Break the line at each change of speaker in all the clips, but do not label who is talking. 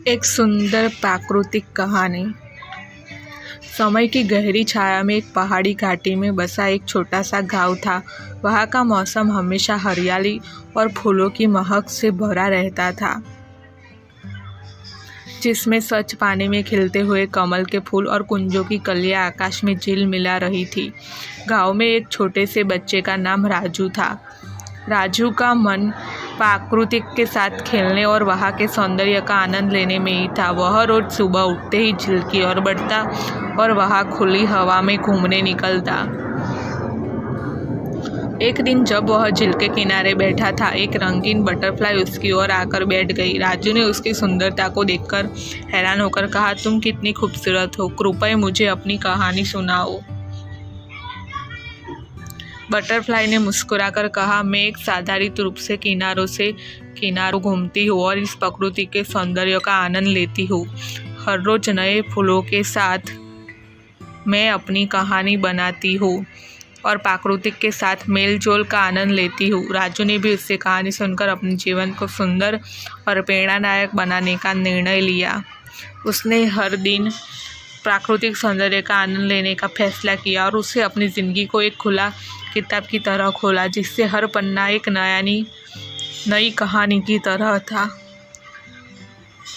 एक सुंदर प्राकृतिक कहानी। समय की गहरी छाया में एक पहाड़ी घाटी में बसा एक छोटा सा गांव था। वहाँ का मौसम हमेशा हरियाली और फूलों की महक से भरा रहता था, जिसमें स्वच्छ पानी में खिलते हुए कमल के फूल और कुंजों की कलियां आकाश में झिलमिला रही थी। गांव में एक छोटे से बच्चे का नाम राजू था। राजू का मन प्रकृति के साथ खेलने और वहाँ के सौंदर्य का आनंद लेने में ही था। वह रोज सुबह उठते ही झील की ओर बढ़ता और वहाँ खुली हवा में घूमने निकलता। एक दिन जब वह झील के किनारे बैठा था, एक रंगीन बटरफ्लाई उसकी ओर आकर बैठ गई। राजू ने उसकी सुंदरता को देखकर हैरान होकर कहा, तुम कितनी खूबसूरत हो, कृपया मुझे अपनी कहानी सुनाओ। बटरफ्लाई ने मुस्कुराकर कहा, मैं एक साधारण रूप से किनारों घूमती हूँ और इस प्रकृति के सौंदर्य का आनंद लेती हूँ। हर रोज नए फूलों के साथ मैं अपनी कहानी बनाती हूँ और प्रकृति के साथ मेल जोल का आनंद लेती हूँ। राजू ने भी उससे कहानी सुनकर अपने जीवन को सुंदर और प्रेरणादायक बनाने का निर्णय लिया। उसने हर दिन प्राकृतिक सौंदर्य का आनंद लेने का फैसला किया और उसे अपनी ज़िंदगी को एक खुला किताब की तरह खोला, जिससे हर पन्ना एक नई कहानी की तरह था।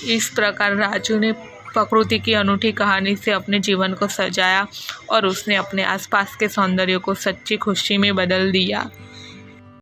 इस प्रकार राजू ने प्रकृति की अनूठी कहानी से अपने जीवन को सजाया और उसने अपने आसपास के सौंदर्य को सच्ची खुशी में बदल दिया।